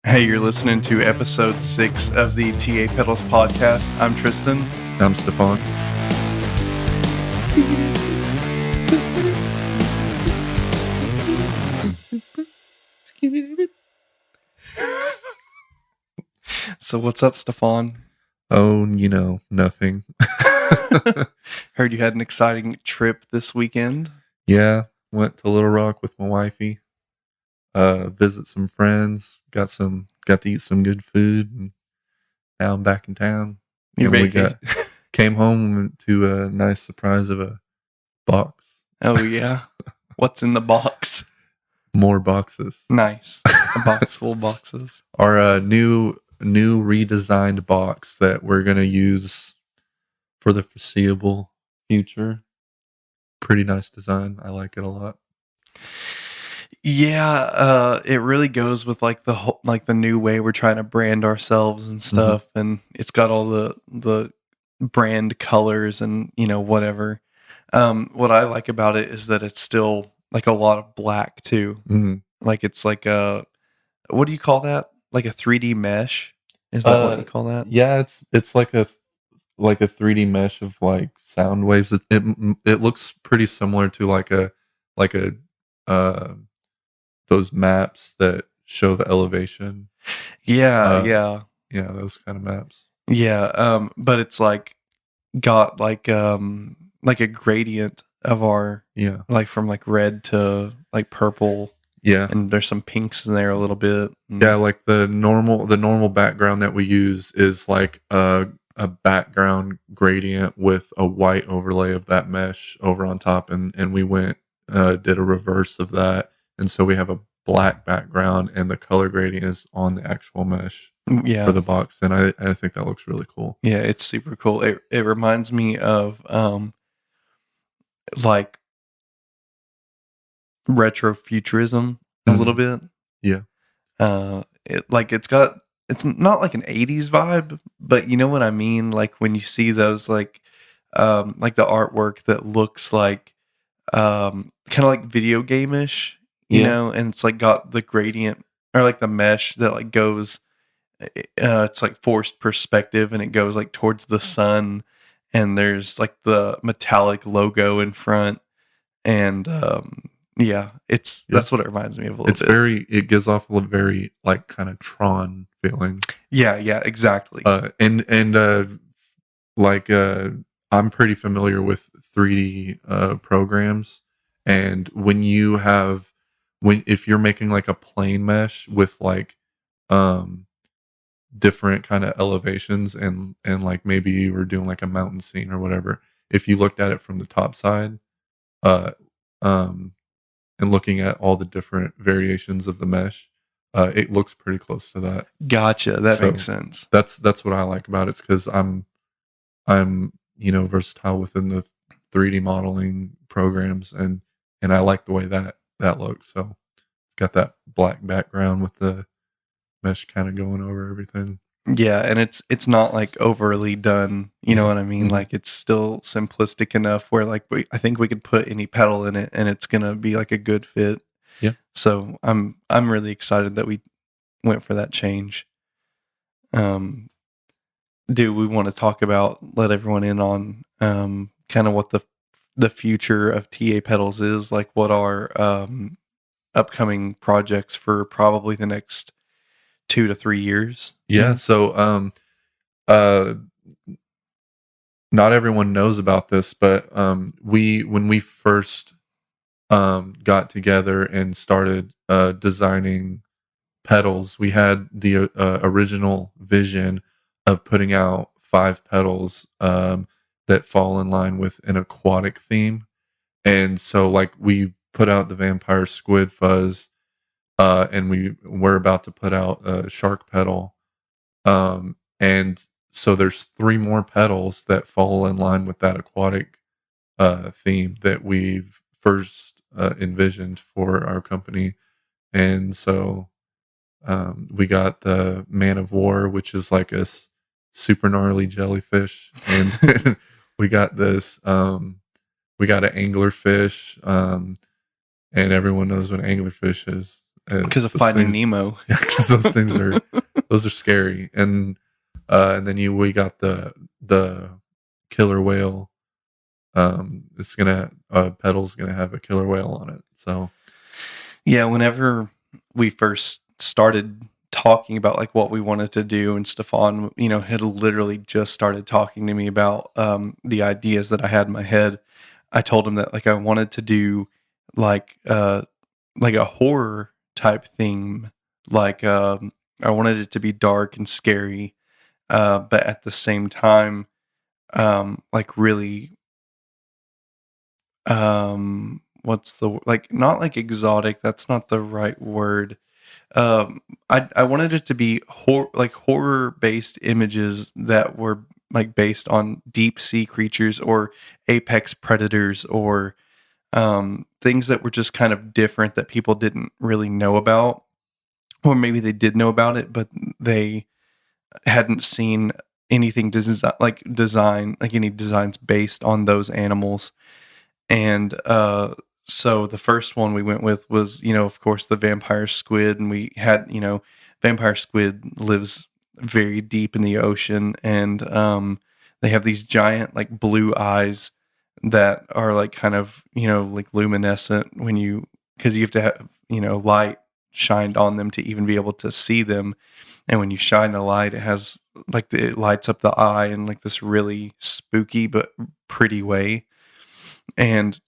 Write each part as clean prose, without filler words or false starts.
Hey, you're listening to episode 6 of the TA Pedals podcast. I'm Tristan. I'm Stephon. So what's up, Stephon? Oh, nothing. Heard you had an exciting trip this weekend. Yeah, went to Little Rock with my wifey. Visit some friends. Got to eat some good food, and now I'm back in town. You came home to a nice surprise of a box. Oh yeah. What's in the box? More boxes. Nice. A box full of boxes. Our new redesigned box that we're gonna use for the foreseeable future. Pretty nice design. I like it a lot. Yeah, it really goes with like the new way we're trying to brand ourselves and stuff, and it's got all the brand colors and whatever. What I like about it is that it's still like a lot of black too. Like it's like what do you call that? Like a 3D mesh? Is that what you call that? Yeah, it's like a 3D mesh of like sound waves. It looks pretty similar to like a those maps that show the elevation. Yeah, those kind of maps. Yeah, but it's like got like a gradient of our like from like red to like purple. Yeah. And there's some pinks in there a little bit. Yeah, like the normal background that we use is like a background gradient with a white overlay of that mesh over on top, and we went did a reverse of that, and so we have a black background and the color gradient is on the actual mesh for the box, and I think that looks really cool. Yeah, it's super cool. It reminds me of like retrofuturism a little bit. Yeah. It's not like an 80s vibe, but you know what I mean? Like when you see those like the artwork that looks like kind of like video game-ish, you know, and it's like got the gradient or like the mesh that like goes it's like forced perspective and it goes like towards the sun, and there's like the metallic logo in front, and that's what it reminds me of a little bit. It gives off a very like kind of Tron feeling. Yeah, exactly. I'm pretty familiar with 3D programs, and if you're making like a plane mesh with like different kind of elevations and like maybe you were doing like a mountain scene or whatever, if you looked at it from the top side, and looking at all the different variations of the mesh, it looks pretty close to that. Gotcha. That makes sense. That's what I like about it, because I'm versatile within the 3D modeling programs, and I like the way that looks. So it's got that black background with the mesh kind of going over everything. Yeah, and it's not like overly done, you know what I mean? Like it's still simplistic enough where like I think we could put any pedal in it and it's gonna be like a good fit. Yeah. So I'm really excited that we went for that change. Do we want to talk about, let everyone in on kind of what the future of TA pedals is, like what our upcoming projects for probably the next 2 to 3 years? Yeah. So, not everyone knows about this, but when we first got together and started designing pedals, we had the original vision of putting out 5 pedals that fall in line with an aquatic theme, and so like we put out the Vampire Squid Fuzz. And we're about to put out a shark pedal. And so there's 3 more pedals that fall in line with that aquatic theme that we've first envisioned for our company. And so we got the Man of War, which is like a super gnarly jellyfish. And we got this, we got an anglerfish. And everyone knows what an anglerfish is. Because of those Finding things, Nemo. yeah, 'cause those are scary. And then we got the killer whale. It's gonna pedal's gonna have a killer whale on it. So Yeah, whenever we first started talking about like what we wanted to do, and Stefan, had literally just started talking to me about the ideas that I had in my head. I told him that like I wanted to do like like a horror type theme. Like I wanted it to be dark and scary, but at the same time, like really what's the like not like exotic, that's not the right word. I wanted it to be like horror based images that were like based on deep sea creatures or apex predators or things that were just kind of different that people didn't really know about, or maybe they did know about it but they hadn't seen anything design like any designs based on those animals. And so the first one we went with was, of course, the vampire squid. And we had, vampire squid lives very deep in the ocean. And they have these giant, like, blue eyes that are, like, kind of, like luminescent because you have to have, light shined on them to even be able to see them. And when you shine the light, it has, like, it lights up the eye in, like, this really spooky but pretty way. And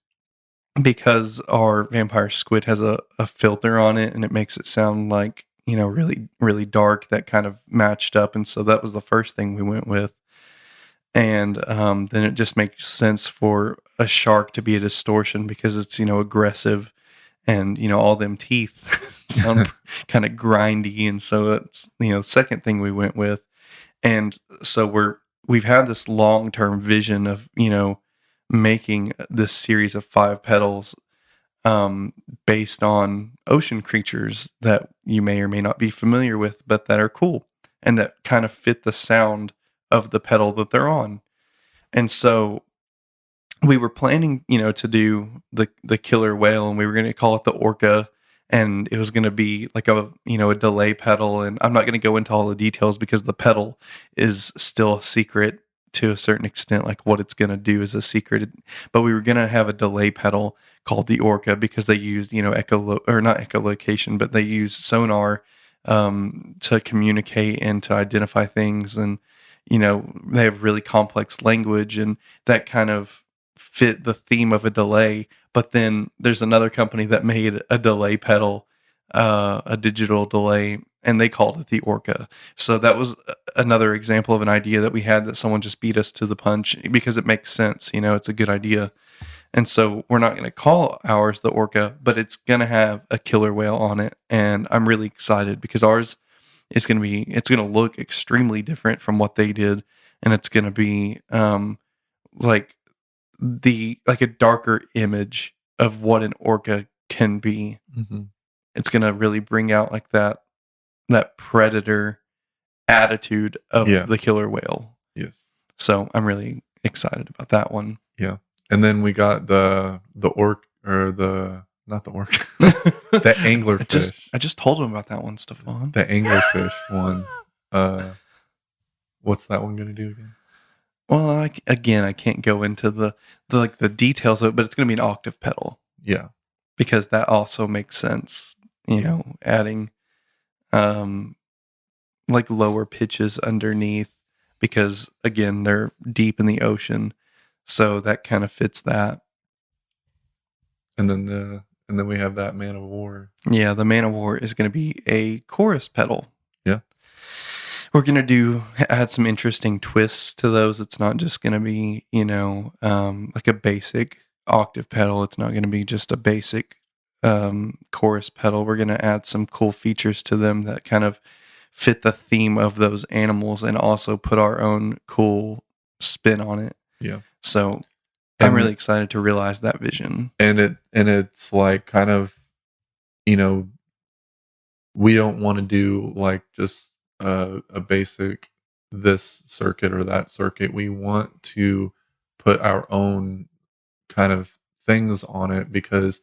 because our vampire squid has a filter on it and it makes it sound like, really, really dark, that kind of matched up. And so that was the first thing we went with. And then it just makes sense for a shark to be a distortion because it's, aggressive and, all them teeth sound kind of grindy. And so that's, the second thing we went with. And so we've had this long-term vision of, making this series of 5 pedals based on ocean creatures that you may or may not be familiar with, but that are cool and that kind of fit the sound of the pedal that they're on. And so we were planning, to do the killer whale, and we were going to call it the orca, and it was going to be like a delay pedal. And I'm not going to go into all the details because the pedal is still a secret to a certain extent. Like what it's going to do is a secret, but we were going to have a delay pedal called the orca because they used, not echolocation, but they used sonar to communicate and to identify things. And, they have really complex language, and that kind of fit the theme of a delay. But then there's another company that made a delay pedal, a digital delay, and they called it the Orca. So that was another example of an idea that we had that someone just beat us to the punch because it makes sense. It's a good idea. And so we're not going to call ours the Orca, but it's going to have a killer whale on it. And I'm really excited because ours is it's going to look extremely different from what they did. And it's going to be like a darker image of what an orca can be. mm-hmm. It's going to really bring out like that predator attitude of the killer whale. Yes. So I'm really excited about that one. Yeah. And then we got the orc, or not the orc, the anglerfish. I just told him about that one, Stefan. The anglerfish one. What's that one going to do again? Well, I can't go into the details of it, but it's going to be an octave pedal. Yeah. Because that also makes sense, adding like lower pitches underneath, because again, they're deep in the ocean. So that kind of fits that. And then we have that Man of War. Yeah, the Man of War is going to be a chorus pedal. Yeah. We're going to add some interesting twists to those. It's not just going to be, like a basic octave pedal. It's not going to be just a basic chorus pedal. We're going to add some cool features to them that kind of fit the theme of those animals and also put our own cool spin on it. Yeah. So I'm really excited to realize that vision. And it's like kind of, we don't want to do like just a basic this circuit or that circuit. We want to put our own kind of things on it, because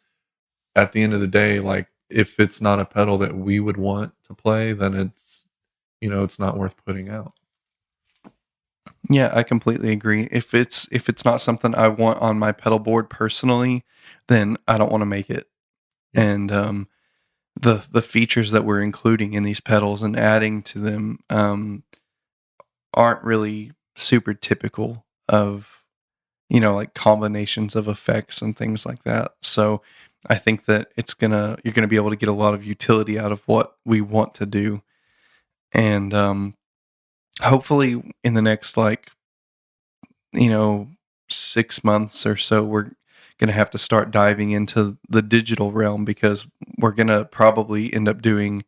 at the end of the day, like if it's not a pedal that we would want to play, then it's, it's not worth putting out. Yeah, I completely agree. If it's not something I want on my pedal board personally, then I don't want to make it. Yeah. And the features that we're including in these pedals and adding to them aren't really super typical of, like combinations of effects and things like that. So I think that you're gonna be able to get a lot of utility out of what we want to do. And hopefully in the next 6 months or so, we're gonna have to start diving into the digital realm, because we're gonna probably end up doing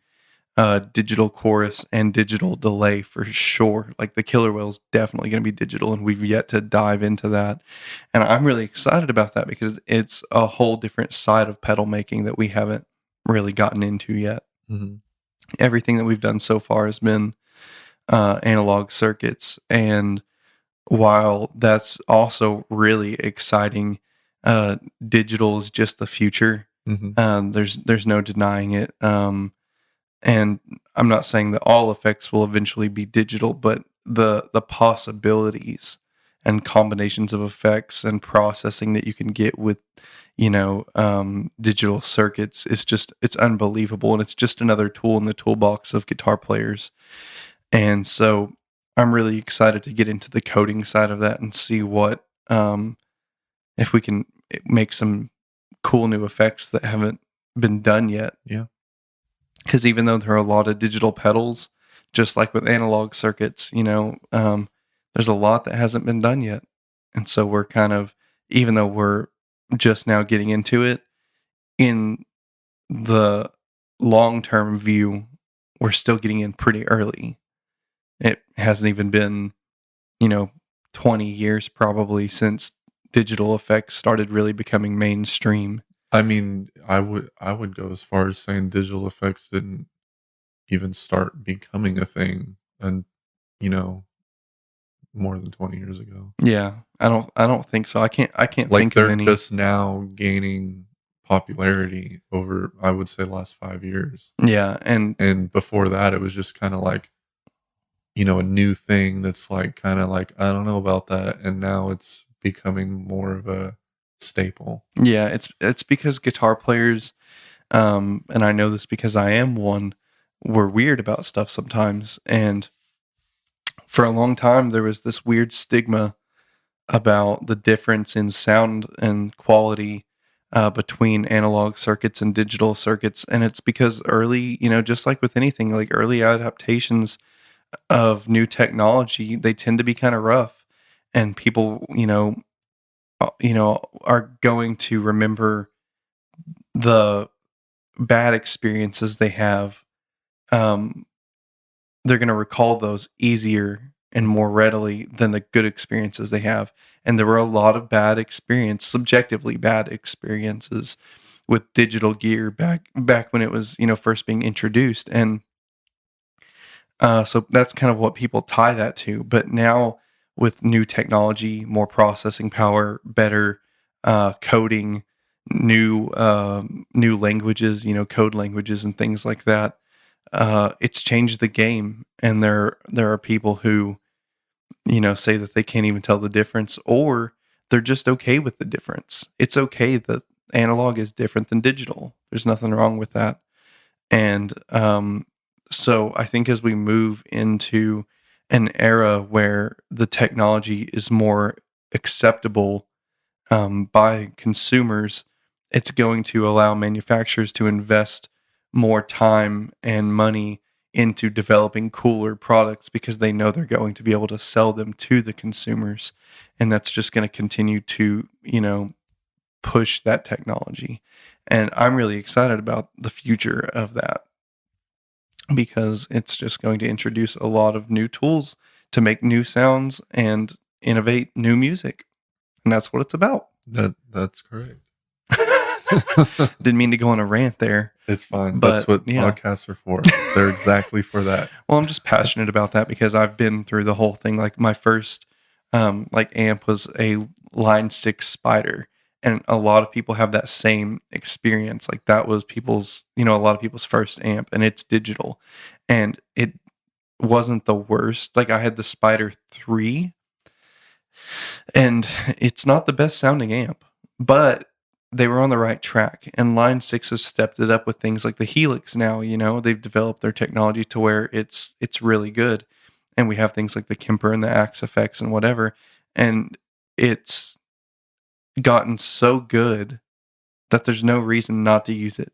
digital chorus and digital delay for sure. Like the Killer Whale's definitely going to be digital, and we've yet to dive into that. And I'm really excited about that because it's a whole different side of pedal making that we haven't really gotten into yet. Mm-hmm. Everything that we've done so far has been analog circuits, and while that's also really exciting, digital is just the future. Mm-hmm. There's no denying it. And I'm not saying that all effects will eventually be digital, but the possibilities and combinations of effects and processing that you can get with, digital circuits is it's unbelievable. And it's just another tool in the toolbox of guitar players. And so I'm really excited to get into the coding side of that and see what, if we can make some cool new effects that haven't been done yet. Yeah. Because even though there are a lot of digital pedals, just like with analog circuits, there's a lot that hasn't been done yet. And so we're kind of, even though we're just now getting into it, in the long-term view, we're still getting in pretty early. It hasn't even been, 20 years probably since digital effects started really becoming mainstream. I mean, I would go as far as saying digital effects didn't even start becoming a thing, and more than 20 years ago. Yeah, I don't think so. I can't think of any. They're just now gaining popularity over, I would say, last 5 years. Yeah, and before that, it was just kind of like, a new thing that's kind of like, I don't know about that, and now it's becoming more of a staple. Yeah, it's because guitar players, and I know this because I am one, we're weird about stuff sometimes. And for a long time, there was this weird stigma about the difference in sound and quality between analog circuits and digital circuits. And it's because early, just like with anything, like early adaptations of new technology, they tend to be kind of rough. And people, are going to remember the bad experiences they have. They're going to recall those easier and more readily than the good experiences they have. And there were a lot of subjectively bad experiences with digital gear back when it was, first being introduced. And so that's kind of what people tie that to. But now with new technology, more processing power, better coding, new languages, code languages and things like that, it's changed the game. And there are people who, say that they can't even tell the difference, or they're just okay with the difference. It's okay that analog is different than digital. There's nothing wrong with that. And so I think as we move into an era where the technology is more acceptable by consumers, it's going to allow manufacturers to invest more time and money into developing cooler products, because they know they're going to be able to sell them to the consumers. And that's just going to continue to, push that technology. And I'm really excited about the future of that, because it's just going to introduce a lot of new tools to make new sounds and innovate new music. And that's what it's about. That's correct. Didn't mean to go on a rant there. It's fine. But that's what podcasts are for. They're exactly for that. Well, I'm just passionate about that because I've been through the whole thing. Like my first amp was a Line 6 Spider, And a lot of people have that same experience. Like that was people's, a lot of people's first amp, and it's digital. And it wasn't the worst. Like I had the Spider 3, and it's not the best sounding amp, but they were on the right track. And Line 6 has stepped it up with things like the Helix now, they've developed their technology to where it's really good. And we have things like the Kemper and the Axe effects and whatever. And it's gotten so good that there's no reason not to use it.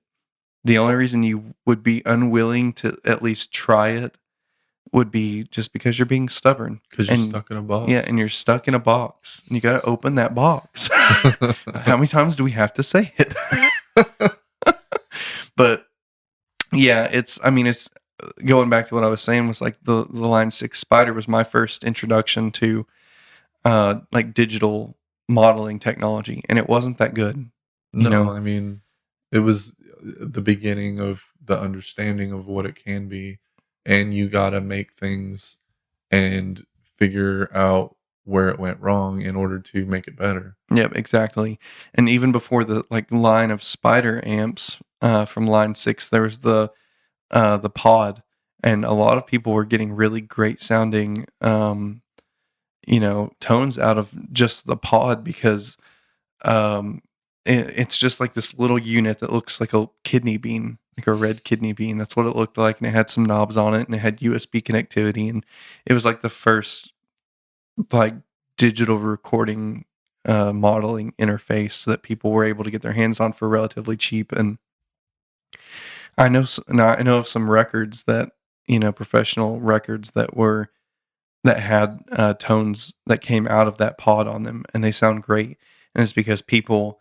The only reason you would be unwilling to at least try it would be just because you're being stubborn. Because you're stuck in a box. Yeah, and you're stuck in a box. And you got to open that box. How many times do we have to say it? But yeah, it's going back to what I was saying, was like the Line 6 Spider was my first introduction to like digital modeling technology, and it wasn't that good. No, I mean, it was the beginning of the understanding of what it can be, and you got to make things and figure out where it went wrong in order to make it better. Yep, exactly. And even before the line of Spider amps from Line 6, there was the Pod, and a lot of people were getting really great sounding tones out of just the Pod, because it's just like this little unit that looks like a kidney bean, like a red kidney bean. That's what it looked like. And it had some knobs on it, and it had USB connectivity. And it was like the first like digital recording modeling interface that people were able to get their hands on for relatively cheap. And I know of some records that, professional records that had tones that came out of that Pod on them, and they sound great. And it's because people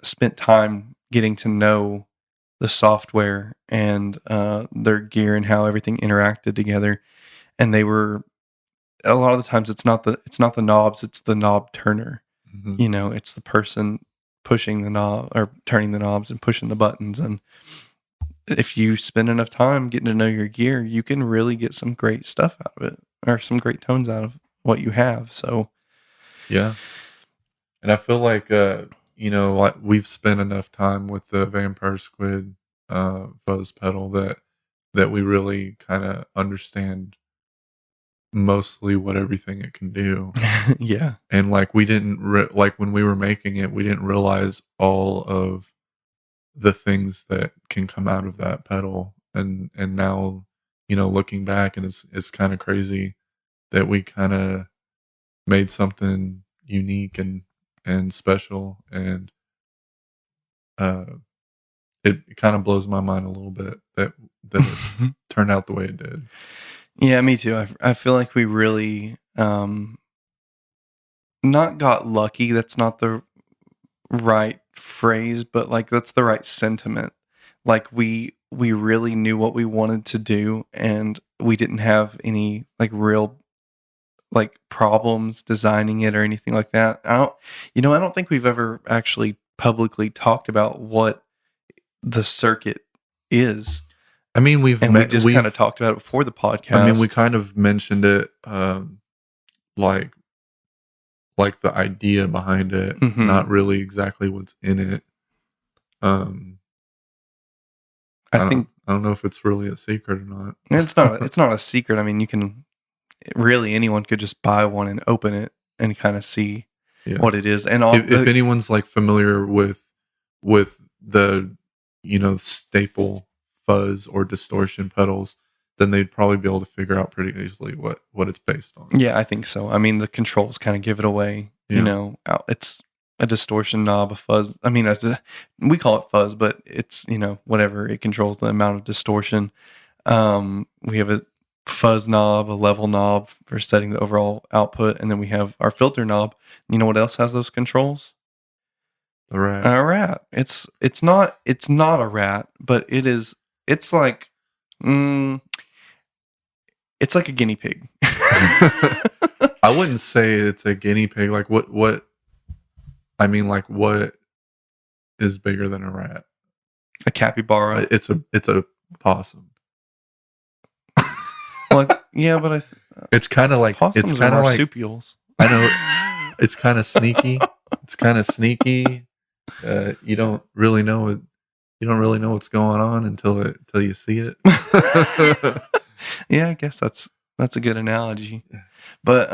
spent time getting to know the software and their gear and how everything interacted together. And they were, a lot of the times, it's not the knobs, it's the knob turner. Mm-hmm. It's the person pushing the knob or turning the knobs and pushing the buttons. And if you spend enough time getting to know your gear, you can really get some great stuff out of it, or some great tones out of what you have. So yeah. And I feel like like we've spent enough time with the Vampire Squid Fuzz pedal that we really kind of understand mostly what everything it can do. Yeah. And like we didn't like when we were making it, we didn't realize all of the things that can come out of that pedal. And now, looking back, and it's kind of crazy that we kind of made something unique and special, and it kind of blows my mind a little bit that it turned out the way it did. Yeah, me too. I feel like we really not got lucky. That's not the right phrase, but like that's the right sentiment. Like we really knew what we wanted to do, and we didn't have any like real like problems designing it or anything like that. I don't think we've ever actually publicly talked about what the circuit is. I mean, we just kind of talked about it before the podcast. I mean, we kind of mentioned it, like the idea behind it, Mm-hmm. not really exactly what's in it. I don't know if it's really a secret or not. It's not a secret. I mean, anyone could just buy one and open it and kind of see what it is. And if anyone's like familiar with the staple fuzz or distortion pedals, then they'd probably be able to figure out pretty easily what it's based on. Yeah, I think so. I mean, the controls kind of give it away. Yeah. It's a distortion knob, a fuzz. I mean, we call it fuzz, but it's, whatever. It controls the amount of distortion. We have a fuzz knob, a level knob for setting the overall output, and then we have our filter knob. You know what else has those controls? A rat. A rat. It's not a rat, but it is. It's like, it's like a guinea pig. I wouldn't say it's a guinea pig. Like what? I mean, like what is bigger than a rat? A capybara. It's a possum. Well, yeah, but it's kind of like possums are marsupials. I know it's kind of sneaky. It's kind of sneaky. You don't really know it. You don't really know what's going on until you see it. Yeah, I guess that's a good analogy. But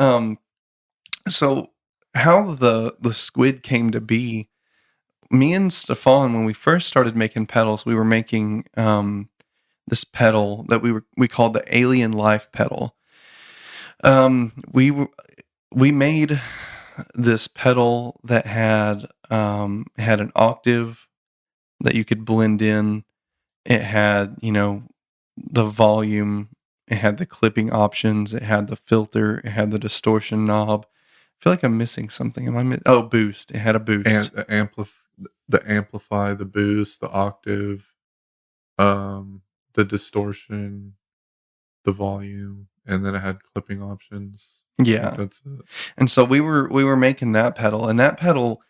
so how the squid came to be? Me and Stefan, when we first started making pedals, we were making this pedal that we called the Alien Life pedal. We made this pedal that had an octave that you could blend in. It had, the volume. It had the clipping options. It had the filter. It had the distortion knob. I feel like I'm missing something. Boost. It had a boost. And the amplify, the boost, the octave, the distortion, the volume, and then it had clipping options. Yeah, that's it. And so we were making that pedal, and that pedal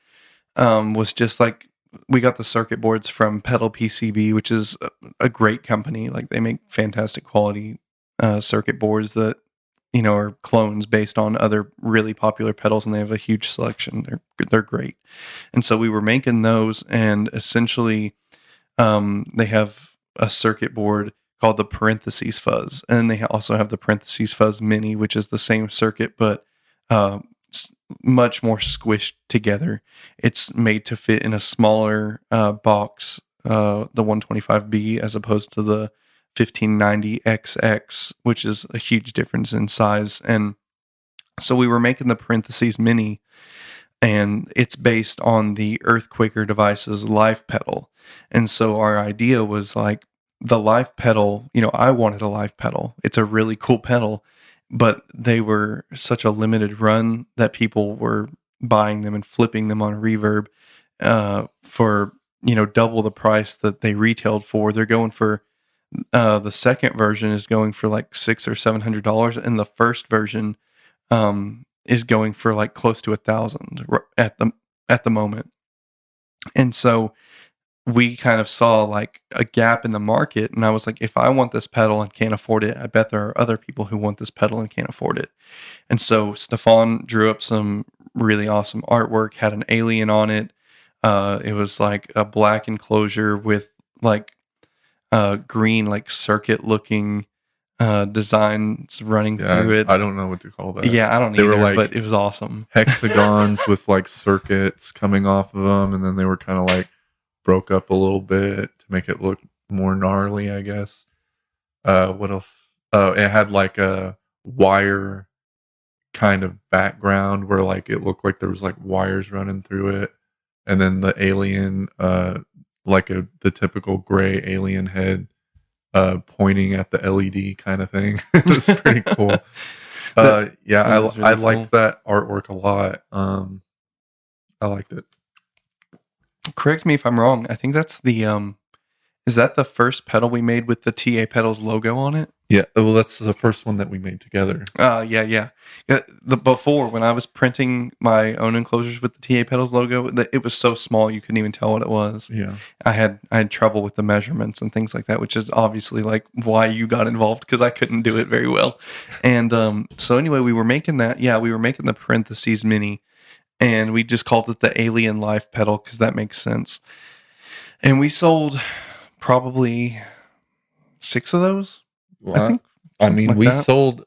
was just like, we got the circuit boards from Pedal PCB, which is a great company. Like, they make fantastic quality circuit boards that are clones based on other really popular pedals, and they have a huge selection. They're great. And so we were making those, and essentially they have a circuit board called the Parentheses Fuzz, and they also have the Parentheses Fuzz Mini, which is the same circuit but much more squished together. It's made to fit in a smaller box, the 125B, as opposed to the 1590XX, which is a huge difference in size. And so we were making the Parentheses Mini, and it's based on the Earthquaker Devices Live pedal. And so our idea was like, the Live pedal, I wanted a Live pedal. It's a really cool pedal, but they were such a limited run that people were buying them and flipping them on Reverb for, double the price that they retailed for. They're going for, the second version is going for like $600 or $700, and the first version is going for like close to $1,000 at the moment. And so we kind of saw like a gap in the market, and I was like, if I want this pedal and can't afford it, I bet there are other people who want this pedal and can't afford it. And so Stefan drew up some really awesome artwork, had an alien on it. It was like a black enclosure with like green, like circuit looking designs running through it. I don't know what to call that. Yeah, I don't they either, were like but it was awesome. Hexagons with like circuits coming off of them, and then they were kind of like broke up a little bit to make it look more gnarly, I guess. What else? It had like a wire kind of background where like it looked like there was like wires running through it, and then the alien, like the typical gray alien head, pointing at the LED kind of thing. It was pretty cool. I liked that artwork a lot. I liked it. Correct me if I'm wrong. I think that's the is that the first pedal we made with the TA Pedals logo on it? Yeah, well, that's the first one that we made together. Yeah. Before, when I was printing my own enclosures with the TA Pedals logo, it was so small you couldn't even tell what it was. Yeah, I had trouble with the measurements and things like that, which is obviously like why you got involved, because I couldn't do it very well. And so anyway, we were making that. Yeah, we were making the Parentheses Mini, and we just called it the Alien Life pedal because that makes sense. And we sold probably 6 of those. Well, I think. I mean, like we that. sold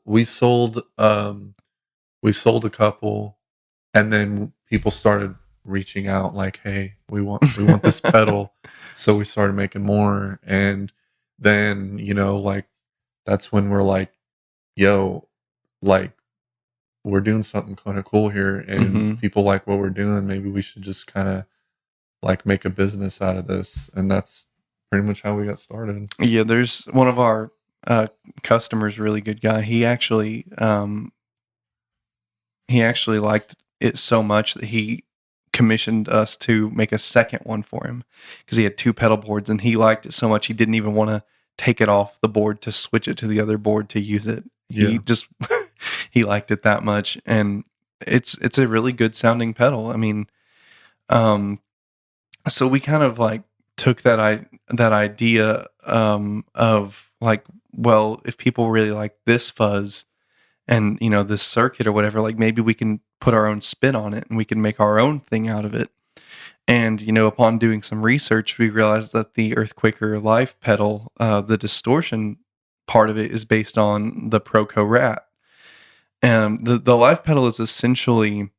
a couple, and then people started reaching out like, "Hey, we want this pedal." So we started making more, and then like that's when we're like, "Yo, like we're doing something kind of cool here, and people like what we're doing. Maybe we should just kind of like make a business out of this." And that's pretty much how we got started. Yeah, there's one of our customers, really good guy. He actually liked it so much that he commissioned us to make a second one for him, because he had 2 pedal boards, and he liked it so much he didn't even want to take it off the board to switch it to the other board to use it. He just he liked it that much, and it's a really good sounding pedal. I mean, so we kind of like took that idea of like, well, if people really like this fuzz and this circuit or whatever, like maybe we can put our own spin on it, and we can make our own thing out of it. And, upon doing some research, we realized that the Earthquaker Live pedal, the distortion part of it is based on the Proco Rat. The Live pedal is essentially,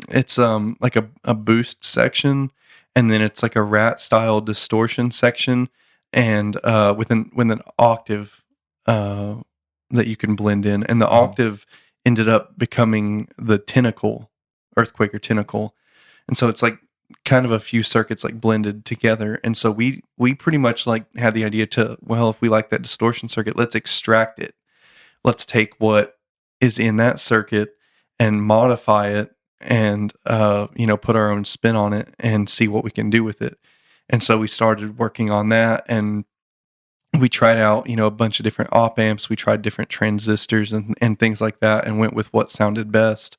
it's like a boost section, and then it's like a Rat style distortion section, and with an octave that you can blend in, and the octave ended up becoming the Earthquaker tentacle, and so it's like kind of a few circuits like blended together. And so we pretty much like had the idea to, well, if we like that distortion circuit, let's extract it. Let's take what is in that circuit and modify it, and put our own spin on it and see what we can do with it. And so we started working on that, and we tried out, a bunch of different op amps. We tried different transistors and things like that, and went with what sounded best.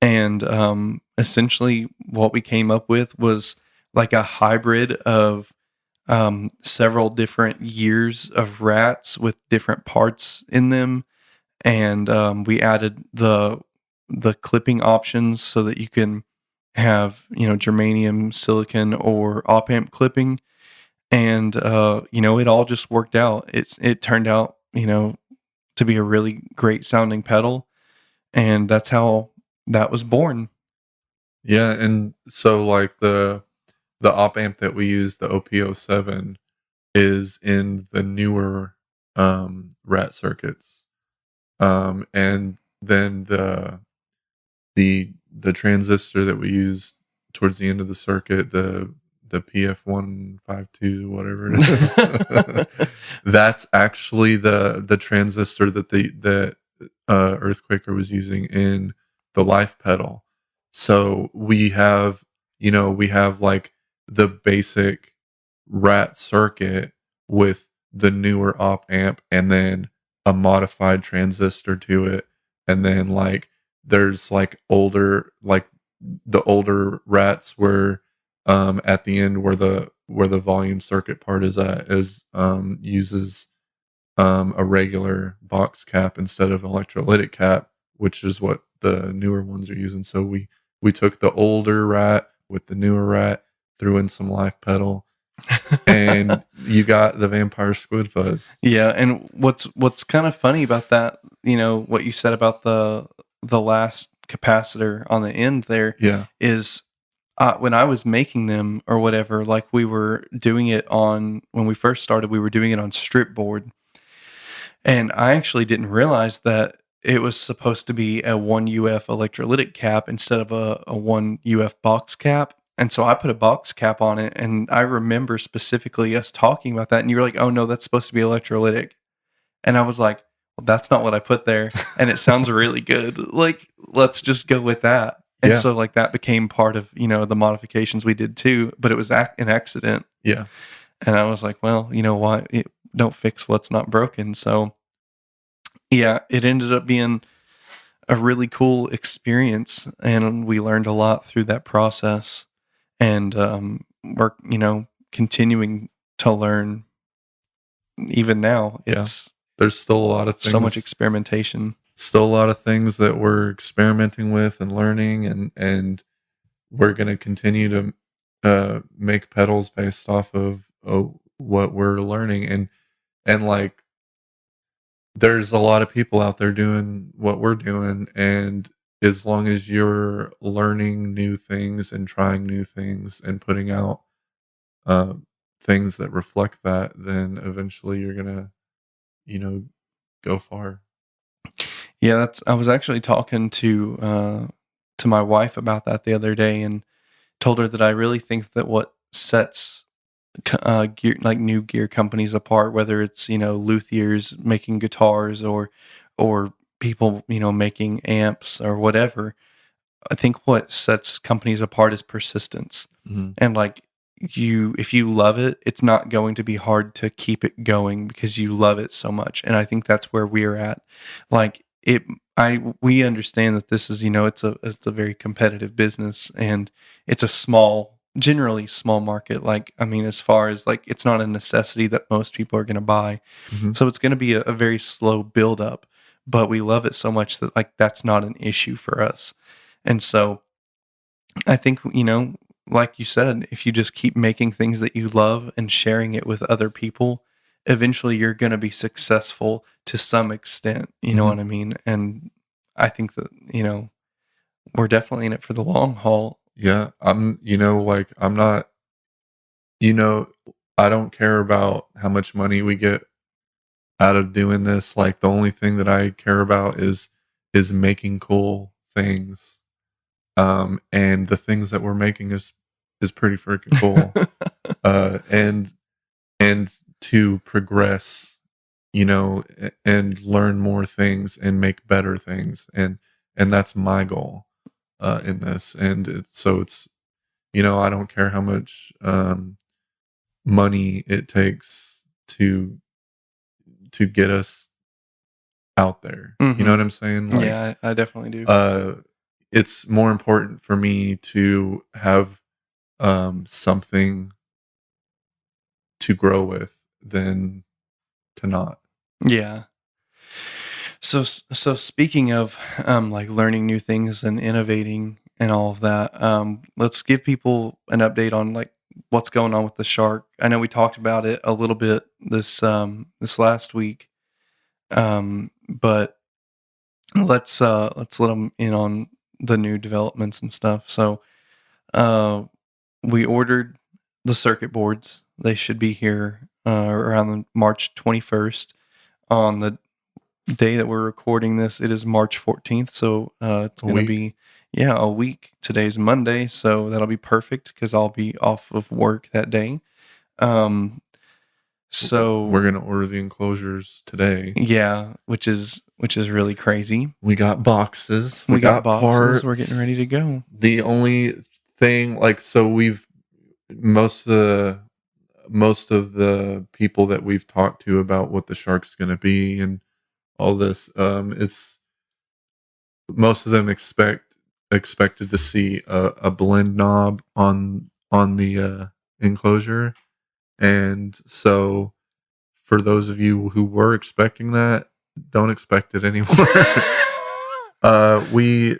And essentially what we came up with was like a hybrid of several different years of Rats with different parts in them. And we added the clipping options so that you can have, germanium, silicon, or op amp clipping. And, it all just worked out. It turned out, to be a really great sounding pedal. And that's how that was born. Yeah, and so like the op amp that we use, the OP07, is in the newer Rat circuits, and then the transistor that we use towards the end of the circuit, the PF152, whatever it is, that's actually the transistor that Earthquaker was using in the Live pedal. So we have like the basic Rat circuit with the newer op amp, and then a modified transistor to it, and then like there's like older, like the older Rats where at the end where the volume circuit part is at uses a regular box cap instead of an electrolytic cap, which is what the newer ones are using. So we took the older Rat with the newer Rat, threw in some Live pedal, and you got the Vampire Squid Fuzz. Yeah, and what's kind of funny about that, what you said about the last capacitor on the end there, is when I was making them or whatever, like we were doing it when we first started, we were doing it on strip board. And I actually didn't realize that it was supposed to be a 1 UF electrolytic cap instead of a 1 UF box cap. And so I put a box cap on it, and I remember specifically us talking about that, and you were like, oh no, that's supposed to be electrolytic. And I was like, well, that's not what I put there, and it sounds really good. Like, let's just go with that. And so like that became part of, the modifications we did too, but it was an accident. Yeah. And I was like, well, you know what? Don't fix what's not broken. So yeah, it ended up being a really cool experience, and we learned a lot through that process. And we're, continuing to learn even now. There's still a lot of things. So much experimentation. Still a lot of things that we're experimenting with and learning, and we're going to continue to make pedals based off of what we're learning. And like, there's a lot of people out there doing what we're doing, and as long as you're learning new things and trying new things and putting out things that reflect that, then eventually you're gonna, go far. Yeah, I was actually talking to my wife about that the other day, and told her that I really think that what sets gear, like new gear companies apart, whether it's luthiers making guitars or people making amps or whatever, I think what sets companies apart is persistence. Mm-hmm. And like if you love it, it's not going to be hard to keep it going because you love it so much. And I think that's where we're at. Like we understand that this is, it's a very competitive business, and it's generally small market. Like, I mean, as far as like, it's not a necessity that most people are going to buy. Mm-hmm. So it's going to be a very slow build up, but we love it so much that like that's not an issue for us. And so I think, like you said, if you just keep making things that you love and sharing it with other people, eventually you're going to be successful to some extent. You know Mhm. what I mean? And I think that, we're definitely in it for the long haul. Yeah, I'm not, you know, I don't care about how much money we get out of doing this. Like the only thing that I care about is making cool things. And the things that we're making is pretty freaking cool. And to progress, and learn more things and make better things, and that's my goal in this. And I don't care how much money it takes to get us out there. You know Hmm. what I'm saying? Like, Yeah, I definitely do. uh, it's more important for me to have something to grow with than to not. Yeah. So speaking of like learning new things and innovating and all of that, let's give people an update on like what's going on with the shark. I know we talked about it a little bit this last week, but let's let them in on the new developments and stuff. So uh, we ordered the circuit boards. They should be here around March 21st. On the day that we're recording this, it is March 14th, so it's A going to week. be, yeah, a week. Today's Monday, so that'll be perfect because I'll be off of work that day. Um, We're so gonna order the enclosures today. yeah, which is really crazy. We got boxes. We We got got boxes. We're getting parts. ready to go. The only thing, like, so we've most of the most of the people that we've talked to about what the shark's going to be and all this, it's most of them expected to see a blend knob on the enclosure, and so for those of you who were expecting that, don't expect it anymore. We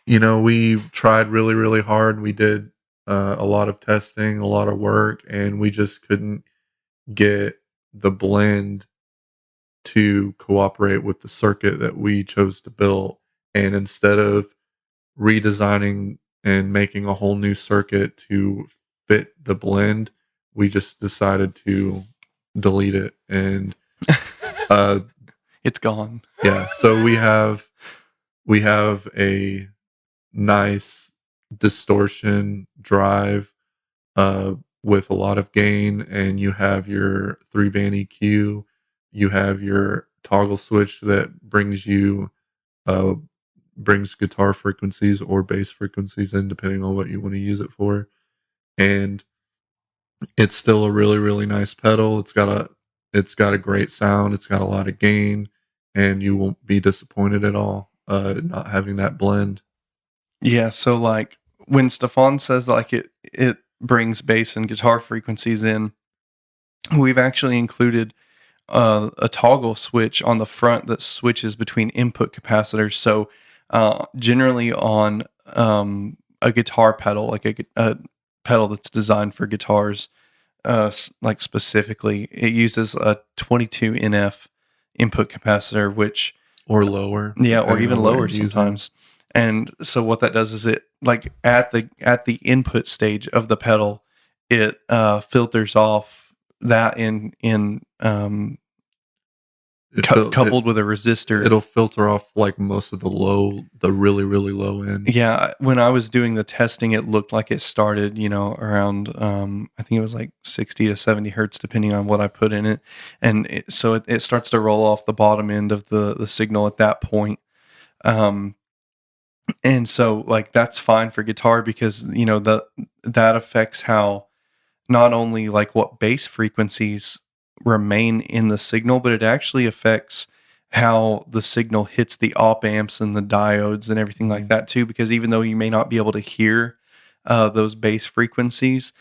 we tried really, really hard. We did a lot of testing, a lot of work, and we just couldn't get the blend to cooperate with the circuit that we chose to build. And instead of redesigning and making a whole new circuit to fit the blend, we just decided to delete it. And uh, It's gone. yeah, so we have a nice distortion drive uh, with a lot of gain, and you have your 3-band EQ. You have your toggle switch that uh, brings guitar frequencies or bass frequencies in, depending on what you want to use it for. And it's still a really, really nice pedal. It's got a great sound. It's got a lot of gain, and you won't be disappointed at all not having that blend. Yeah, so like when Stephon says like it brings bass and guitar frequencies in, we've actually included a toggle switch on the front that switches between input capacitors. So generally on a guitar pedal, like a pedal that's designed for guitars, like specifically, it uses a 22 NF input capacitor, which Or lower, yeah, or depending even on what lower you're using. sometimes. And so what that does is it like at the input stage of the pedal, it filters off that in It fil- it coupled with a resistor. it'll filter off like most of the really, really low end. Yeah, when I was doing the testing, it looked like it started, around I think it was like 60 to 70 hertz, depending on what I put in it, and it starts to roll off the bottom end of the signal at that point. Um, and so like that's fine for guitar because that affects how not only like what bass frequencies remain in the signal, but it actually affects how the signal hits the op amps and the diodes and everything like Mhm. that too. Because even though you may not be able to hear those bass frequencies,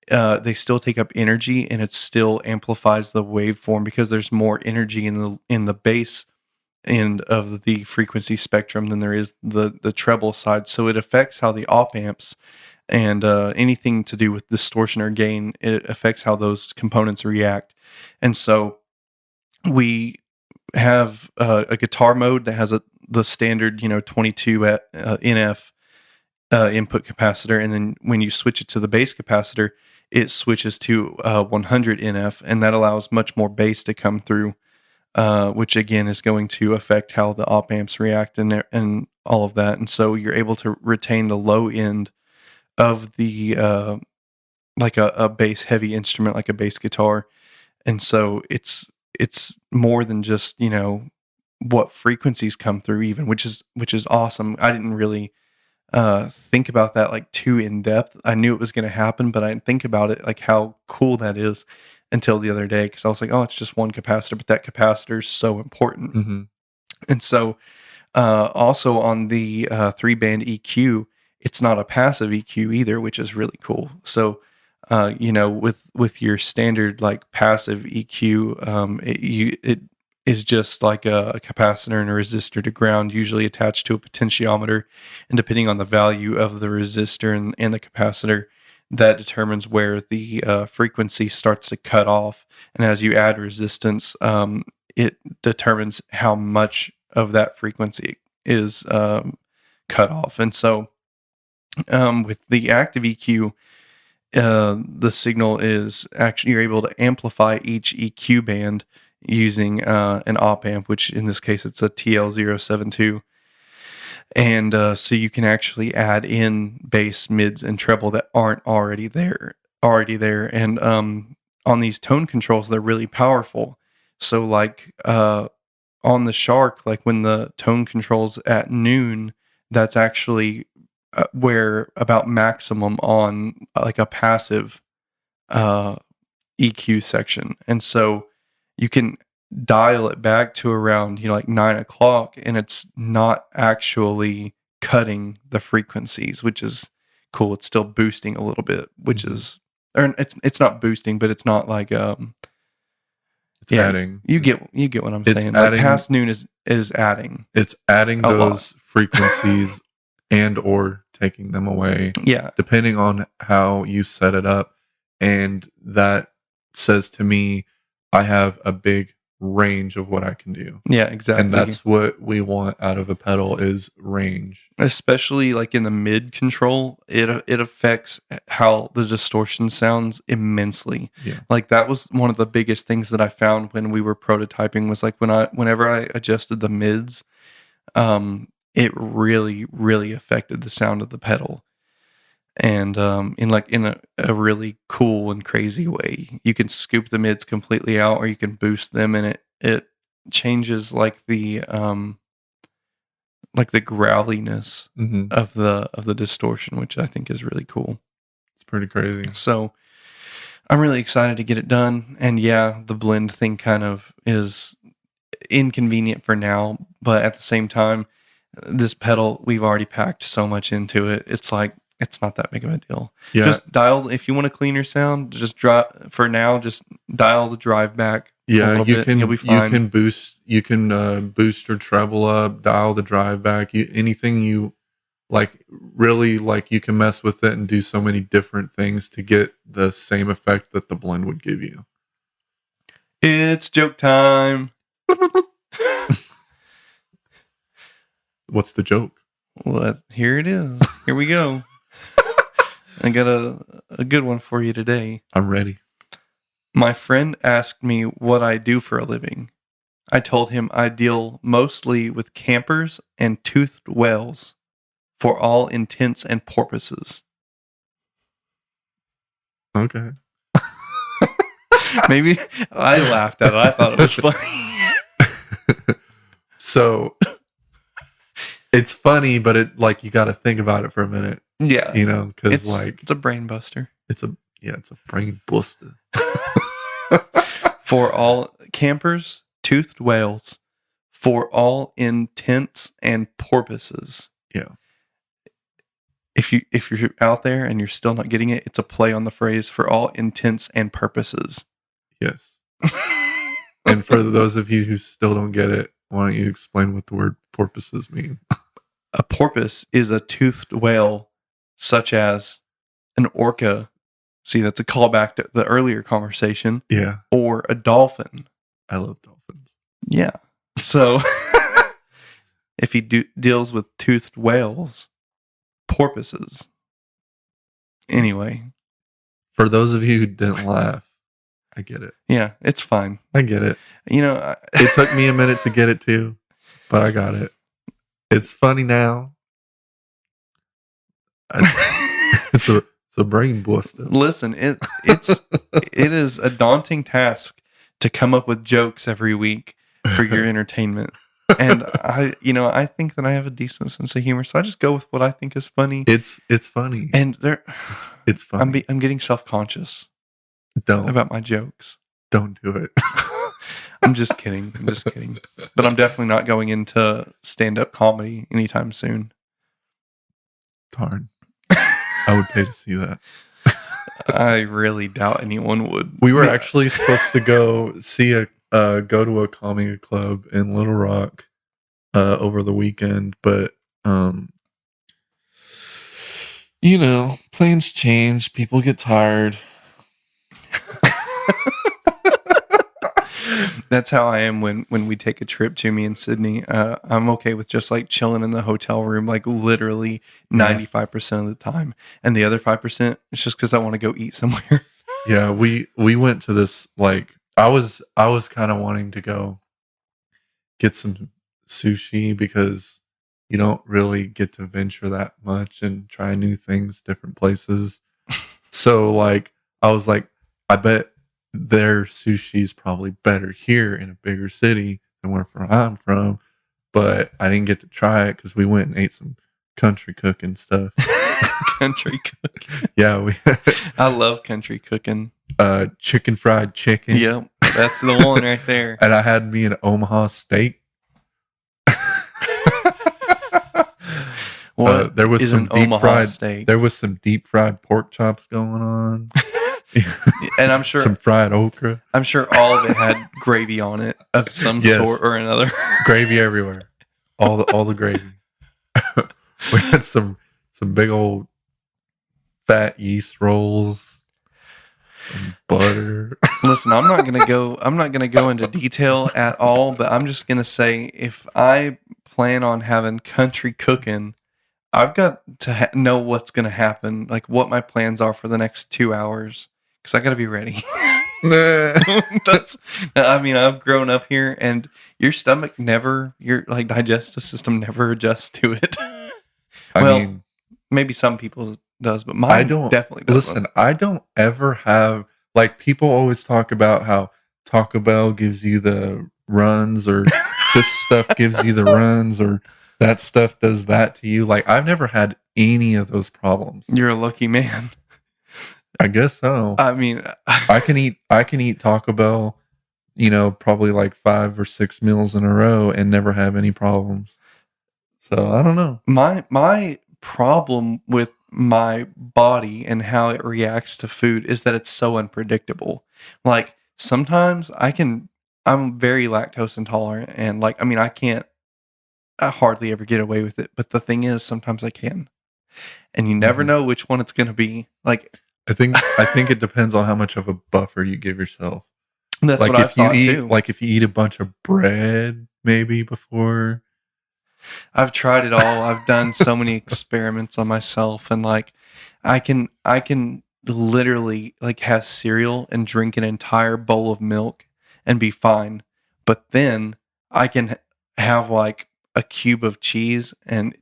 they still take up energy and it still amplifies the waveform because there's more energy in the bass end of the frequency spectrum than there is the treble side. So it affects how the op amps and anything to do with distortion or gain, it affects how those components react. And so we have a guitar mode that has the standard 22 NF input capacitor, and then when you switch it to the bass capacitor, it switches to 100 NF, and that allows much more bass to come through, which again is going to affect how the op amps react and all of that. And so you're able to retain the low end of the like a bass heavy instrument, like a bass guitar. And so it's more than just what frequencies come through, even, which is awesome. I didn't really think about that like too in depth. I knew it was going to happen, but I didn't think about it like how cool that is until the other day, because I was like, oh, it's just one capacitor, but that capacitor is so important. Mm-hmm. And so also on the 3-band EQ, it's not a passive EQ either, which is really cool. So with your standard like passive EQ, it is just like a capacitor and a resistor to ground, usually attached to a potentiometer, and depending on the value of the resistor and the capacitor, that determines where the frequency starts to cut off. And as you add resistance, it determines how much of that frequency is cut off. And so with the active EQ, the signal is actually, you're able to amplify each EQ band using an op amp, which in this case it's a TL072. And so you can actually add in bass, mids, and treble that aren't already there. And on these tone controls, they're really powerful. So like on the Shark, like when the tone controls at noon, that's actually where about maximum on like a passive EQ section. And so you can dial it back to around like 9 o'clock, and it's not actually cutting the frequencies, which is cool. It's still boosting a little bit, which is, or it's not boosting, but it's not like it's adding. You get what I'm saying. Like past noon is adding. It's adding those frequencies and or taking them away. Yeah. Depending on how you set it up. And that says to me, I have a big range of what I can do. Yeah, exactly. And that's what we want out of a pedal, is range. Especially like in the mid control, it affects how the distortion sounds immensely. Yeah. Like that was one of the biggest things that I found when we were prototyping, was like whenever I adjusted the mids, it really, really affected the sound of the pedal. And in a really cool and crazy way. You can scoop the mids completely out, or you can boost them, and it changes like the growliness of the distortion, which I think is really cool. It's pretty crazy. So I'm really excited to get it done. And yeah, the blend thing kind of is inconvenient for now, but at the same time, this pedal, we've already packed so much into it. It's like, it's not that big of a deal. Yeah. Just dial, if you want a cleaner sound, just dial the drive back. Yeah, you can. You'll be fine. You can boost your treble up, dial the drive back. Anything you like, really, like, you can mess with it and do so many different things to get the same effect that the blend would give you. It's joke time. What's the joke? Well, here it is. Here we go. I got a good one for you today. I'm ready. My friend asked me what I do for a living. I told him I deal mostly with campers and toothed whales for all intents and purposes. Okay. Maybe I laughed at it. I thought it was funny. So it's funny, but it, like, you got to think about it for a minute. Yeah. Because like, it's a brain buster. It's a brain buster. For all campers, toothed whales, for all intents and purposes. Yeah. If you're out there and you're still not getting it, it's a play on the phrase for all intents and purposes. Yes. And for those of you who still don't get it, Why don't you explain what the word porpoises mean? A porpoise is a toothed whale, such as an orca. See, that's a callback to the earlier conversation. Yeah. Or a dolphin. I love dolphins. Yeah. So, if he deals with toothed whales, porpoises. Anyway. For those of you who didn't laugh, I get it. Yeah, it's fine. I get it. You know, it took me a minute to get it too, but I got it. It's funny now. It's a brain buster. Listen, it is a daunting task to come up with jokes every week for your entertainment. And I think that I have a decent sense of humor, so I just go with what I think is funny. It's funny, and it's funny. I'm getting self-conscious. Don't about my jokes. Don't do it. I'm just kidding. But I'm definitely not going into stand-up comedy anytime soon. Darn. I would pay to see that. I really doubt anyone would. We were actually supposed to go to a comedy club in Little Rock over the weekend, but plans change, people get tired. That's how I am when we take a trip to me in Sydney. I'm okay with just like chilling in the hotel room, like literally 95% of the time, and the other 5% is just because I want to go eat somewhere. Yeah, we went to this, like, I was kind of wanting to go get some sushi because you don't really get to venture that much and try new things, different places. So like, I was like, I bet their sushi is probably better here in a bigger city than where I'm from, but I didn't get to try it because we went and ate some country cooking stuff. Country cooking. Yeah, I love country cooking. Chicken fried chicken. Yep, that's the one right there. And I had me an Omaha steak. What there was is some an deep Omaha fried steak? There was some deep fried pork chops going on. And I'm sure some fried okra. I'm sure all of it had gravy on it of some sort or another. Gravy everywhere. All the gravy. We had some big old fat yeast rolls, some butter. Listen, I'm not gonna go into detail at all, but I'm just gonna say if I plan on having country cooking, I've got to know what's gonna happen, like what my plans are for the next 2 hours, because I gotta be ready. I've grown up here, and your like digestive system never adjusts to it. Maybe some people does, but mine definitely doesn't. Listen, I don't ever have, like, people always talk about how Taco Bell gives you the runs, or this stuff gives you the runs, or that stuff does that to you. Like, I've never had any of those problems. You're a lucky man. I guess so. I mean, I can eat Taco Bell, probably like 5 or 6 meals in a row and never have any problems. So I don't know. My problem with my body and how it reacts to food is that it's so unpredictable. Like, sometimes I'm very lactose intolerant, and I hardly ever get away with it. But the thing is, sometimes I can, and you never know which one it's going to be. Like, I think it depends on how much of a buffer you give yourself. That's like, what I thought too. Like, if you eat a bunch of bread maybe before. I've tried it all. I've done so many experiments on myself, and like, I can literally like have cereal and drink an entire bowl of milk and be fine. But then I can have like a cube of cheese, and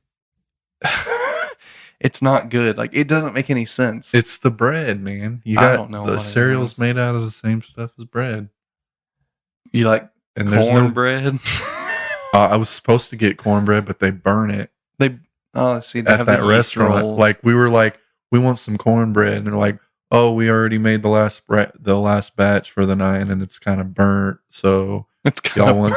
it's not good. Like, it doesn't make any sense. It's the bread, man. I don't know. The cereal's made out of the same stuff as bread. You like cornbread? I was supposed to get cornbread, but they burn it. They at that restaurant. Rolls. Like, we were like, we want some cornbread, and they're like, oh, we already made the last batch for the night, and it's kind of burnt. So y'all want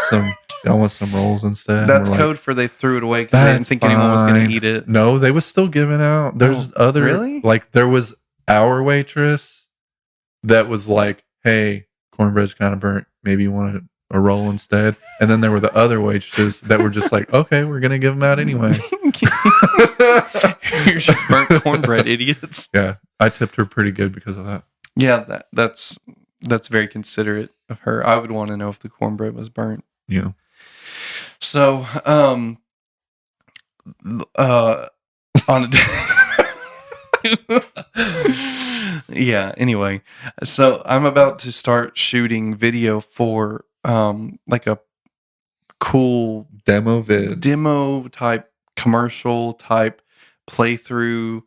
some rolls instead? That's code for they threw it away because they didn't think anyone was going to eat it. No, they was still giving out. There's other really? Like, there was our waitress that was like, hey, cornbread's kind of burnt. Maybe you want to a role instead. And then there were the other waitresses that were just like, okay, we're going to give them out anyway. Here's your burnt cornbread, idiots. Yeah, I tipped her pretty good because of that. Yeah, that's very considerate of her. I would want to know if the cornbread was burnt. Yeah. So, on yeah, anyway. So I'm about to start shooting video for like a cool demo type commercial type playthrough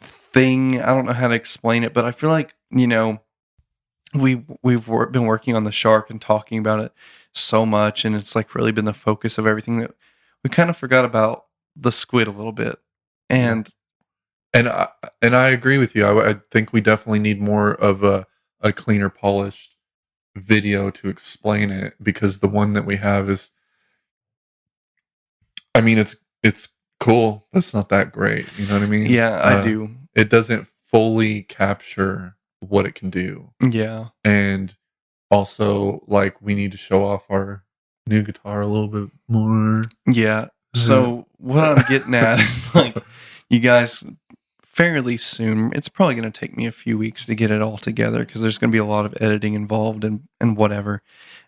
thing. I don't know how to explain it, but I feel like, we've been working on the shark and talking about it so much, and it's like really been the focus of everything that we kind of forgot about the squid a little bit. And I agree with you. I think we definitely need more of a cleaner, polished video to explain it, because the one that we have is, I mean, it's cool, but it's not that great. You know what I mean? Yeah, I do. It doesn't fully capture what it can do. Yeah. And also, like, we need to show off our new guitar a little bit more. Yeah. So what I'm getting at is, like, you guys fairly soon, it's probably going to take me a few weeks to get it all together, because there's going to be a lot of editing involved and whatever.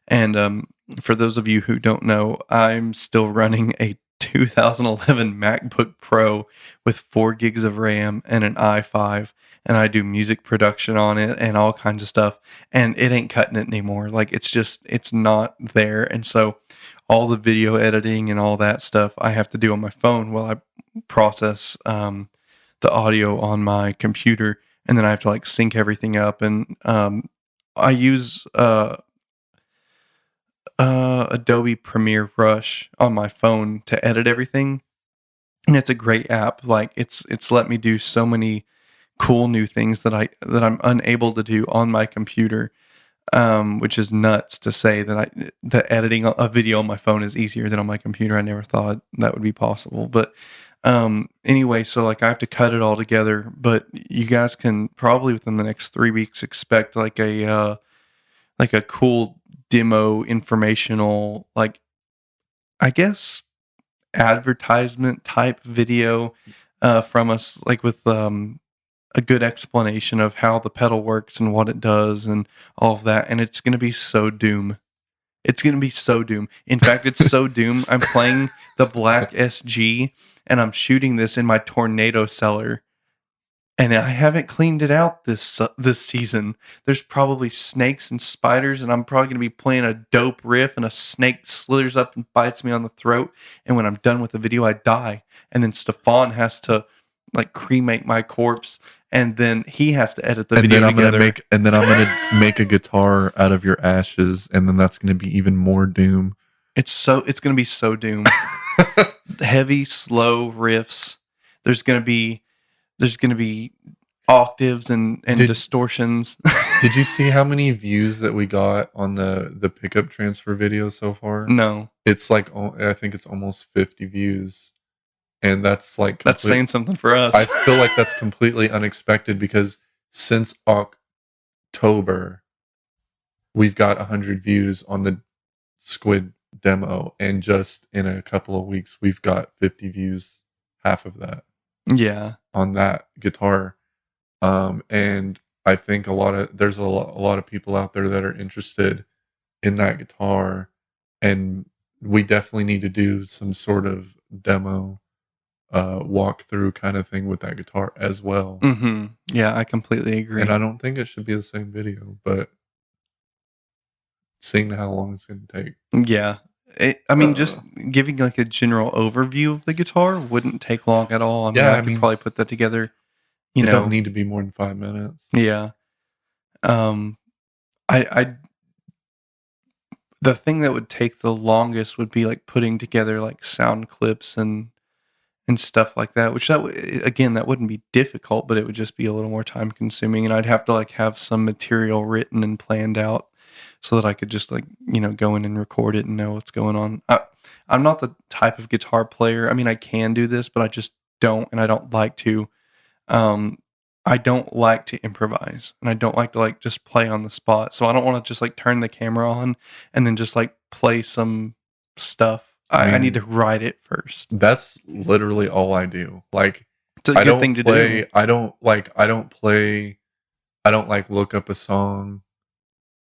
And for those of you who don't know, I'm still running a 2011 MacBook Pro with 4 gigs of RAM and an i5, and I do music production on it and all kinds of stuff, and it ain't cutting it anymore. Like, it's not there. And so all the video editing and all that stuff I have to do on my phone while I process the audio on my computer, and then I have to like sync everything up. And I use Adobe Premiere Rush on my phone to edit everything, and it's a great app. Like, it's let me do so many cool new things that I'm unable to do on my computer, which is nuts to say that editing a video on my phone is easier than on my computer. I never thought that would be possible, but anyway, so like I have to cut it all together. But you guys can probably within the next 3 weeks expect like a cool demo, informational, like, I guess, advertisement type video from us, like with a good explanation of how the pedal works and what it does and all of that. And it's going to be so doom. It's going to be so doom. In fact, it's so doom. I'm playing the Black SG, and I'm shooting this in my Tornado cellar, and I haven't cleaned it out this season. There's probably snakes and spiders, and I'm probably going to be playing a dope riff, and a snake slithers up and bites me on the throat. And when I'm done with the video, I die. And then Stephon has to cremate my corpse, and then he has to edit the video together. And then I'm gonna make a guitar out of your ashes, and then that's gonna be even more doom. It's gonna be so doom. Heavy, slow riffs. There's gonna be octaves and distortions. Did you see how many views that we got on the pickup transfer video so far? No. It's like, I think it's almost 50 views. And that's like... That's saying something for us. I feel like that's completely unexpected, because since October, we've got 100 views on the Squid demo. And just in a couple of weeks, we've got 50 views, half of that. Yeah. On that guitar. And I think there's a lot of people out there that are interested in that guitar. And we definitely need to do some sort of demo walkthrough kind of thing with that guitar as well. Mm-hmm. Yeah, I completely agree. And I don't think it should be the same video, but seeing how long it's going to take. Yeah. Just giving like a general overview of the guitar wouldn't take long at all. I could probably put that together. It don't need to be more than 5 minutes. Yeah. The thing that would take the longest would be like putting together like sound clips and stuff like that, which that wouldn't be difficult, but it would just be a little more time consuming, and I'd have to like have some material written and planned out so that I could just like, go in and record it and know what's going on. I'm not the type of guitar player. I mean, I can do this, but I just don't, and I don't like to. I don't like to improvise, and I don't like to like just play on the spot. So I don't want to just like turn the camera on and then just like play some stuff. I need to write it first. That's literally all I do. Like, It's a good thing to do. I don't like look up a song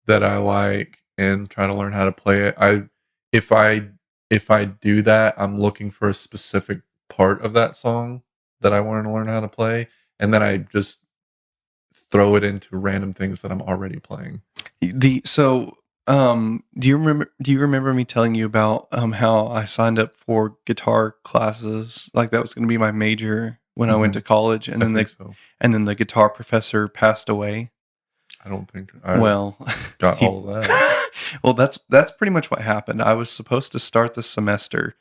that I like and try to learn how to play it. If I if I do that, I'm looking for a specific part of that song that I want to learn how to play, and then I just throw it into random things that I'm already playing. Do you remember me telling you about how I signed up for guitar classes? Like that was going to be my major when I went to college, and then the guitar professor passed away. I don't think I got all of that. Well, that's pretty much what happened. I was supposed to start the semester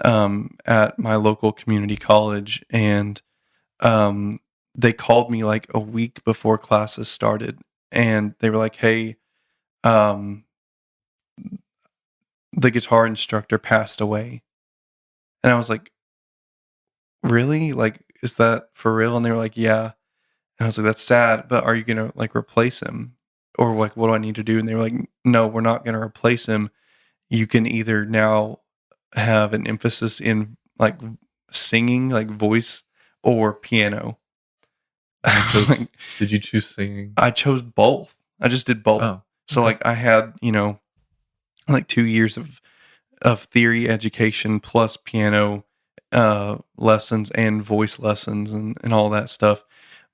at my local community college, and they called me like a week before classes started, and they were like, "Hey, the guitar instructor passed away." And I was like, "Really? Like, is that for real?" And they were like, "Yeah." And I was like, "That's sad, but are you gonna like replace him, or like what do I need to do?" And they were like, "No, we're not gonna replace him. You can either now have an emphasis in like singing, like voice, or piano." Did you choose singing? I chose both. I just did both. Oh, so okay. like I had, like 2 years of theory education plus piano lessons and voice lessons and all that stuff.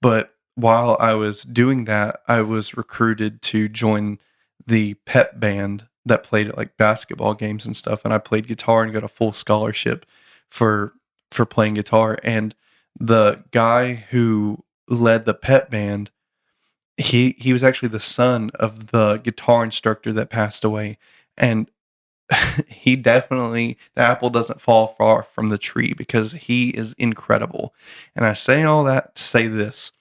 But while I was doing that, I was recruited to join the pep band that played at like basketball games and stuff. And I played guitar and got a full scholarship for playing guitar. And the guy who led the pep band, he was actually the son of the guitar instructor that passed away. And he definitely, the apple doesn't fall far from the tree because he is incredible. And I say all that to say this.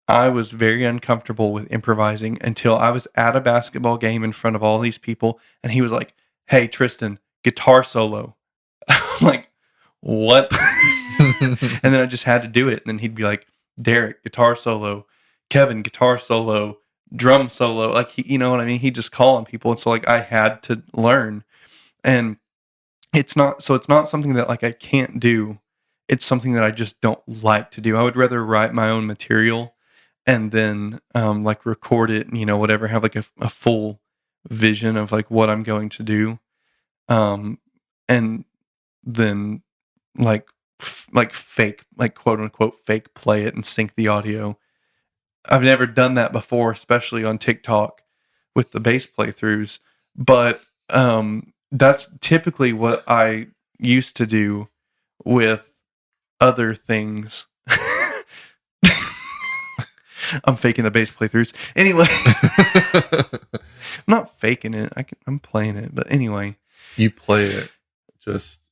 I was very uncomfortable with improvising until I was at a basketball game in front of all these people, and he was like, "Hey, Tristan, guitar solo." I was like, "What?" And then I just had to do it. And then he'd be like, "Derek, guitar solo. Kevin, guitar solo. Drum solo." Like, you know what I mean? He'd just call on people. And so like I had to learn. And it's not something that like I can't do. It's something that I just don't like to do. I would rather write my own material and then like record it, whatever, have like a full vision of like what I'm going to do. And then like fake, like quote unquote fake play it and sync the audio. I've never done that before, especially on TikTok with the bass playthroughs, but that's typically what I used to do with other things. I'm faking the bass playthroughs. Anyway, I'm not faking it. I'm playing it. But anyway. You play it. Just.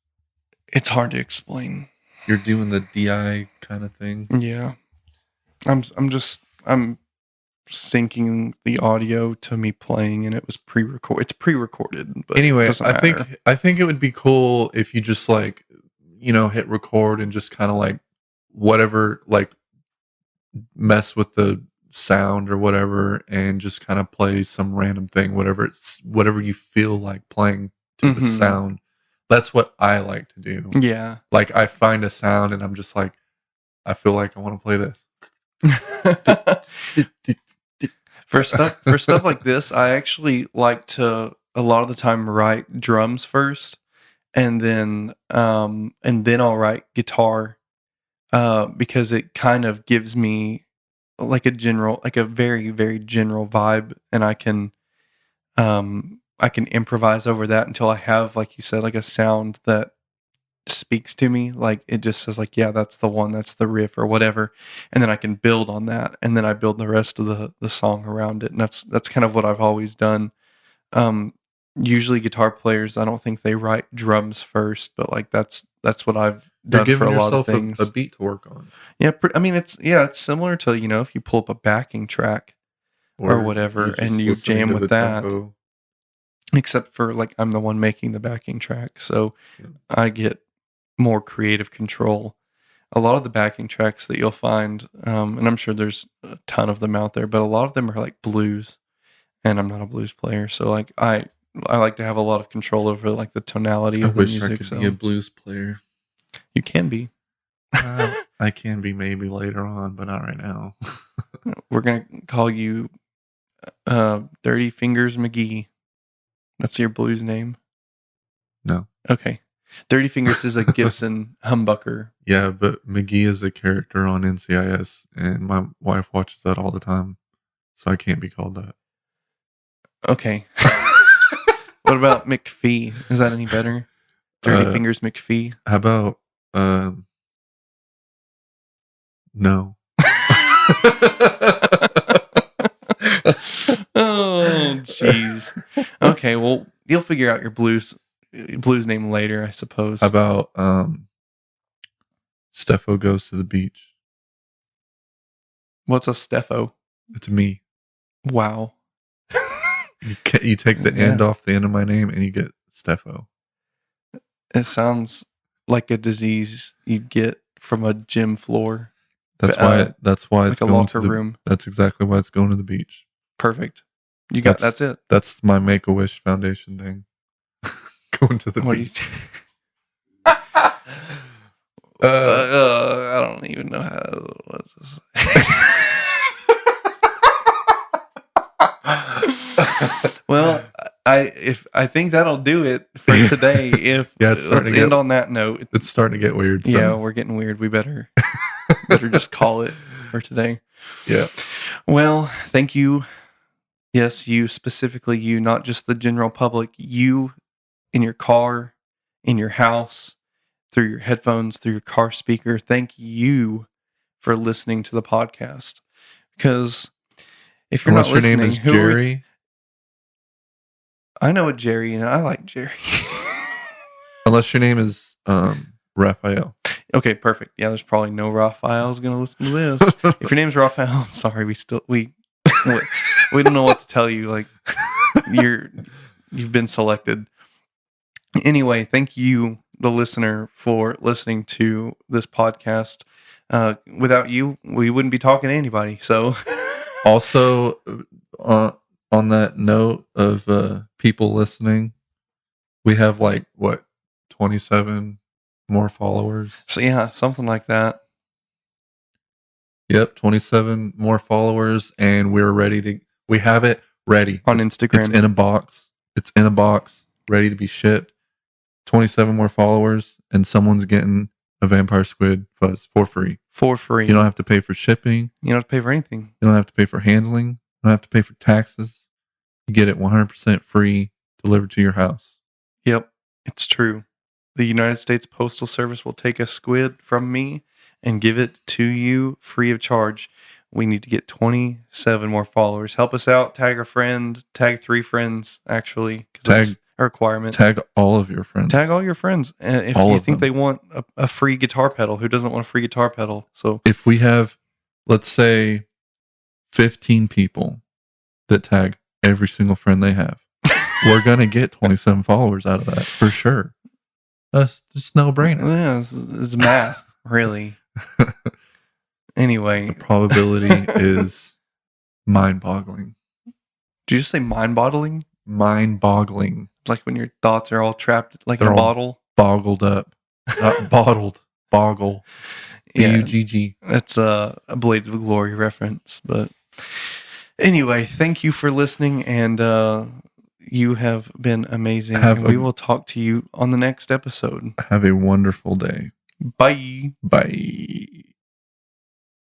It's hard to explain. You're doing the DI kind of thing. Yeah. I'm syncing the audio to me playing, and it was pre-recorded. It's pre-recorded. But anyway, I think it would be cool if you just like, hit record and just kind of like whatever, like mess with the sound or whatever, and just kind of play some random thing, whatever you feel like playing to the sound. That's what I like to do. Yeah. Like I find a sound and I'm just like, I feel like I want to play this. For stuff like this, I actually like to a lot of the time write drums first, and then I'll write guitar, because it kind of gives me like a very, very general vibe, and I can improvise over that until I have, like you said, like a sound that speaks to me. Like it just says like, yeah, that's the one, that's the riff or whatever. And then I can build on that. And then I build the rest of the song around it. And that's kind of what I've always done. Usually guitar players, I don't think they write drums first, but like that's what I've done for a lot of things. A beat to work on. Yeah. I mean, it's similar to, if you pull up a backing track or whatever and you jam with that. Tempo. Except for like I'm the one making the backing track, so I get more creative control. a lot of the backing tracks that you'll find, and I'm sure there's a ton of them out there, but a lot of them are like blues, and I'm not a blues player, so like I like to have a lot of control over like the tonality I of the wish music. I could So be a blues player. you can be. I can be maybe later on, but not right now. We're gonna call you Dirty Fingers McGee. That's your blues name. No. Okay. Dirty Fingers is a Gibson humbucker. Yeah, but McGee is a character on NCIS, and my wife watches that all the time, so I can't be called that. Okay. What about McPhee? Is that any better? Dirty Fingers McPhee? How about, no. Oh, jeez. Okay, well, you'll figure out your blues name later, I suppose. How about, Steffo Goes to the Beach? What's a Steffo? It's me. Wow. You take the end off the end of my name and you get Steffo. It sounds like a disease you'd get from a gym floor. That's why it's like a going locker to the room. That's exactly why it's going to the beach. Perfect. That's it. That's my Make-A-Wish Foundation thing. Going to the beach. I don't even know what to say. Well, I think that'll do it for today. Let's end on that note. It's starting to get weird. So. Yeah, we're getting weird. We better just call it for today. Yeah. Well, thank you. Yes, you specifically, you, not just the general public. You in your car, in your house, through your headphones, through your car speaker. Thank you for listening to the podcast. Because if you're not listening, your name is Jerry. I know a Jerry, and I like Jerry. Unless your name is Raphael. Okay, perfect. Yeah, there's probably no Raphael's going to listen to this. If your name's Raphael, I'm sorry. We don't know what to tell you. Like you've been selected. Anyway, thank you, the listener, for listening to this podcast. Without you, we wouldn't be talking to anybody. So, also, on that note of people listening, we have 27 more followers. So yeah, something like that. Yep, 27 more followers, and we have it ready on Instagram. It's in a box. Ready to be shipped. 27 more followers, and someone's getting a Vampire Squid Fuzz for free. For free. You don't have to pay for shipping. You don't have to pay for anything. You don't have to pay for handling. You don't have to pay for taxes. You get it 100% free, delivered to your house. Yep, it's true. The United States Postal Service will take a squid from me and give it to you free of charge. We need to get 27 more followers. Help us out. Tag a friend. Tag 3 friends, actually. That's a requirement. Tag all of your friends. Tag all your friends. And if you think they want a free guitar pedal, who doesn't want a free guitar pedal? So if we have, let's say, 15 people that tag every single friend they have, we're going to get 27 followers out of that for sure. That's just no brainer. Yeah, it's math, really. Anyway, the probability is mind-boggling. Did you just say mind-boggling? Mind-boggling. Like when your thoughts are all trapped like in a bottle? Boggled up. Not bottled. Boggle. B-U-G-G. That's a Blades of Glory reference. But anyway, thank you for listening, and you have been amazing. We will talk to you on the next episode. Have a wonderful day. Bye. Bye.